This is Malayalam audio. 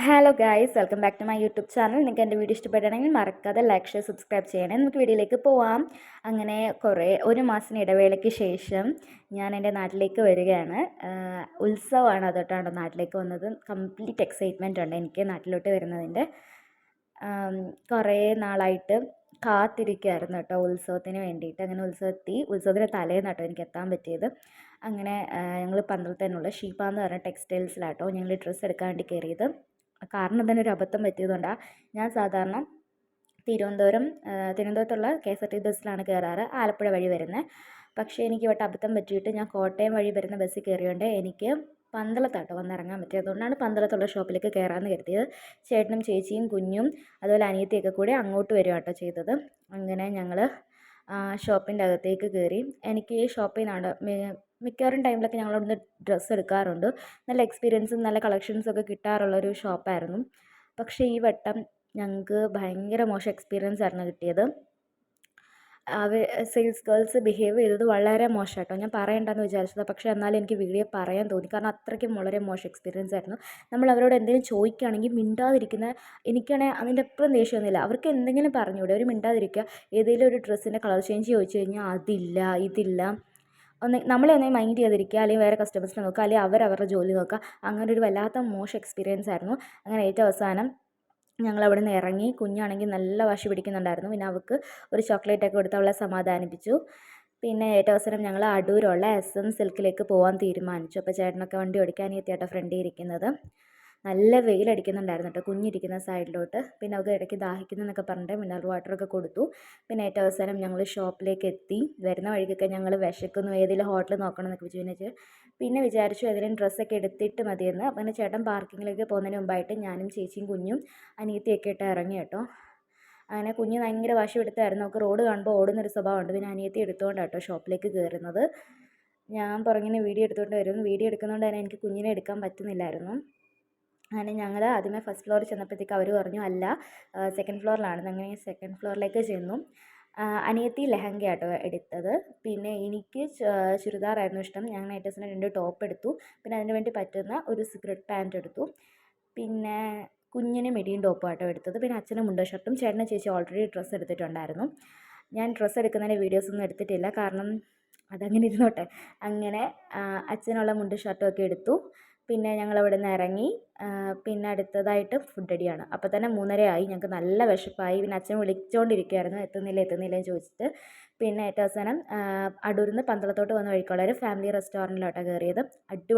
Hello guys, welcome back to my youtube channel. നിങ്ങൾക്ക് എൻ്റെ വീഡിയോ ഇഷ്ടപ്പെടുകയാണെങ്കിൽ മറക്കാതെ ലൈക്ക് ഷെയർ സബ്സ്ക്രൈബ് ചെയ്യണേ. നമുക്ക് വീഡിയോയിലേക്ക് പോവാം. അങ്ങനെ ഒരു മാസത്തിന് ഇടവേളയ്ക്ക് ശേഷം ഞാൻ എൻ്റെ നാട്ടിലേക്ക് വരികയാണ്. ഉത്സവമാണ് അതുകൊണ്ടാണ് നാട്ടിലേക്ക് വന്നത്. കംപ്ലീറ്റ് എക്സൈറ്റ്മെൻ്റ് ഉണ്ട് എനിക്ക് നാട്ടിലോട്ട് വരുന്നതിൻ്റെ. കുറേ നാളായിട്ട് കാത്തിരിക്കുകയായിരുന്നു കേട്ടോ ഉത്സവത്തിന് വേണ്ടിയിട്ട്. അങ്ങനെ ഉത്സവത്തിന് തലേന്ന് കേട്ടോ എനിക്ക് എത്താൻ പറ്റിയത്. അങ്ങനെ ഞങ്ങൾ പന്തളത്തേനുള്ള ഷീപ്പ എന്ന് പറഞ്ഞ ടെക്സ്റ്റൈൽസിലാട്ടോ ഞങ്ങൾ ഡ്രസ്സ് എടുക്കാൻ വേണ്ടി കയറിയത്. കാരണം തന്നെ ഒരു അബദ്ധം പറ്റിയതുകൊണ്ടാണ്. ഞാൻ സാധാരണ തിരുവനന്തപുരത്തുള്ള KSRTC ബസ്സിലാണ് കയറാറ്, ആലപ്പുഴ വഴി വരുന്നത്. പക്ഷേ എനിക്ക് ഇവിടെ അബദ്ധം പറ്റിയിട്ട് ഞാൻ കോട്ടയം വഴി വരുന്ന ബസ്സിൽ കയറിയോണ്ട് എനിക്ക് പന്തളത്താട്ടോ വന്നിറങ്ങാൻ പറ്റിയത്. അതുകൊണ്ടാണ് പന്തളത്തുള്ള ഷോപ്പിലേക്ക് കയറാമെന്ന് കരുതിയത്. ചേട്ടനും ചേച്ചിയും കുഞ്ഞും അതുപോലെ അനിയത്തിയൊക്കെ കൂടെ അങ്ങോട്ട് വരിക കേട്ടോ ചെയ്തത്. അങ്ങനെ ഞങ്ങൾ ഷോപ്പിൻ്റെ അകത്തേക്ക് കയറി. എനിക്ക് ഈ ഷോപ്പിൽ നിന്നാണ് മിക്കവാറും ടൈമിലൊക്കെ ഞങ്ങൾ അവിടുന്ന് ഡ്രസ്സ് എടുക്കാറുണ്ട്. നല്ല എക്സ്പീരിയൻസും നല്ല കളക്ഷൻസൊക്കെ കിട്ടാറുള്ളൊരു ഷോപ്പായിരുന്നു. പക്ഷേ ഈ വട്ടം ഞങ്ങൾക്ക് ഭയങ്കര മോശം എക്സ്പീരിയൻസ് ആയിരുന്നു കിട്ടിയത്. സെയിൽസ് ഗേൾസ് ബിഹേവ് ചെയ്തത് വളരെ മോശം കേട്ടോ. ഞാൻ പറയണ്ടെന്ന് വിചാരിച്ചത്, പക്ഷേ എന്നാലും എനിക്ക് വീഡിയോ പറയാൻ തോന്നി. കാരണം അത്രയ്ക്കും വളരെ മോശം എക്സ്പീരിയൻസ് ആയിരുന്നു. നമ്മൾ അവരോട് എന്തെങ്കിലും ചോദിക്കുകയാണെങ്കിൽ മിണ്ടാതിരിക്കുന്ന, എനിക്കാണെങ്കിൽ അതിൻ്റെ അപ്പുറം ദേഷ്യമൊന്നുമില്ല. അവർക്ക് എന്തെങ്കിലും പറഞ്ഞുകൂടെ, അവർ മിണ്ടാതിരിക്കുക. ഏതെങ്കിലും ഒരു ഡ്രസ്സിൻ്റെ കളർ ചേഞ്ച് ചോദിച്ചു കഴിഞ്ഞാൽ അതില്ല ഇതില്ല, നമ്മളെ ഒന്നും മൈൻഡ് ചെയ്തിരിക്കുക, അല്ലെങ്കിൽ വേറെ കസ്റ്റമേഴ്സിനെ നോക്കുക, അല്ലെങ്കിൽ അവരവരുടെ ജോലി നോക്കുക. അങ്ങനെ ഒരു വല്ലാത്ത മോശം എക്സ്പീരിയൻസ് ആയിരുന്നു. അങ്ങനെ ഏറ്റവും അവസാനം ഞങ്ങൾ അവിടെ നിന്ന് ഇറങ്ങി. കുഞ്ഞാണെങ്കിൽ നല്ല വാശി പിടിക്കുന്നുണ്ടായിരുന്നു. പിന്നെ അവൾക്ക് ഒരു ചോക്ലേറ്റൊക്കെ കൊടുത്ത് അവളെ സമാധാനിപ്പിച്ചു. പിന്നെ ഏറ്റവും അവസാനം ഞങ്ങൾ അടൂരുള്ള SM സിൽക്കിലേക്ക് പോകാൻ തീരുമാനിച്ചു. അപ്പോൾ ചേട്ടനൊക്കെ വണ്ടി ഓടിക്കാൻ എത്തിയാട്ടോ ഫ്രണ്ടിൽ ഇരിക്കുന്നത്. നല്ല വെയിലടിക്കുന്നുണ്ടായിരുന്നു കേട്ടോ കുഞ്ഞിരിക്കുന്ന സൈഡിലോട്ട്. പിന്നെ അവൾക്ക് ഇടയ്ക്ക് ദാഹിക്കുന്നതെന്നൊക്കെ പറഞ്ഞിട്ട് മിനറൽ വാട്ടറൊക്കെ കൊടുത്തു. പിന്നെ ഏറ്റവും അവസാനം ഞങ്ങൾ ഷോപ്പിലേക്ക് എത്തി. വരുന്ന വഴിക്കൊക്കെ ഞങ്ങൾ വിശക്കുന്നു, ഏതെങ്കിലും ഹോട്ടൽ നോക്കണം എന്നൊക്കെ വിചാരിച്ചു. പിന്നെ വിചാരിച്ചു ഏതെങ്കിലും ഡ്രസ്സൊക്കെ എടുത്തിട്ട് മതിയെന്ന്. അങ്ങനെ ചേട്ടൻ പാർക്കിങ്ങിലേക്ക് പോകുന്നതിന് മുമ്പായിട്ട് ഞാനും ചേച്ചിയും കുഞ്ഞും അനിയത്തിയൊക്കെ ഇട്ട് ഇറങ്ങി കേട്ടോ. അങ്ങനെ കുഞ്ഞ് ഭയങ്കര വാശി എടുത്തായിരുന്നു. അവൾക്ക് റോഡ് കാണുമ്പോൾ ഓടുന്നൊരു സ്വഭാവമുണ്ട്. പിന്നെ അനിയത്തി എടുത്തുകൊണ്ടാണ് കേട്ടോ ഷോപ്പിലേക്ക് കയറുന്നത്. ഞാൻ പുറകിന് വീഡിയോ എടുത്തുകൊണ്ട് വരും. വീഡിയോ എടുക്കുന്നതുകൊണ്ട് തന്നെ എനിക്ക് കുഞ്ഞിനെ എടുക്കാൻ പറ്റുന്നില്ലായിരുന്നു. അങ്ങനെ ഞങ്ങൾ ആദ്യമേ ഫസ്റ്റ് ഫ്ലോറിൽ ചെന്നപ്പോഴത്തേക്ക് അവർ പറഞ്ഞു അല്ല, സെക്കൻഡ് ഫ്ലോറിലാണ്. അങ്ങനെ സെക്കൻഡ് ഫ്ലോറിലേക്ക് ചെന്നു. അനിയത്തി ലെഹങ്ക ആട്ടോ എടുത്തത്. പിന്നെ എനിക്ക് ചുരിദാറായിരുന്നു ഇഷ്ടം. ഞാൻ നൈറ്റേഴ്സിന് 2 ടോപ്പ് എടുത്തു. പിന്നെ അതിന് വേണ്ടി പറ്റുന്ന ഒരു സിഗരറ്റ് പാൻറ്റ് എടുത്തു. പിന്നെ കുഞ്ഞിന് മിഡിയും ടോപ്പും ആട്ടോ എടുത്തത്. പിന്നെ അച്ഛനും മുണ്ട് ഷർട്ടും. ചേട്ടനും ചേച്ചി ഓൾറെഡി ഡ്രസ്സ് എടുത്തിട്ടുണ്ടായിരുന്നു. ഞാൻ ഡ്രസ്സ് എടുക്കുന്നതിൻ്റെ വീഡിയോസൊന്നും എടുത്തിട്ടില്ല, കാരണം അതങ്ങനെ ഇരുന്നോട്ടെ. അങ്ങനെ അച്ഛനുള്ള മുണ്ട് ഷർട്ടും ഒക്കെ എടുത്തു. പിന്നെ ഞങ്ങൾ അവിടെ നിന്ന് ഇറങ്ങി. പിന്നെ അടുത്തതായിട്ട് ഫുഡ് അടിയാണ്. അപ്പോൾ തന്നെ 3:30 ആയി. ഞങ്ങൾക്ക് നല്ല വിശപ്പായി. പിന്നെ അച്ഛൻ വിളിച്ചുകൊണ്ടിരിക്കുകയായിരുന്നു എത്തുന്നില്ല എന്ന് ചോദിച്ചിട്ട്. പിന്നെ ഏറ്റവും അവസാനം അടൂരിൽ നിന്ന് പന്തളത്തോട്ട് വന്ന വഴിക്കുള്ള ഒരു ഫാമിലി റെസ്റ്റോറൻറ്റിലോട്ടാണ് കയറിയത്. അടിപൊളി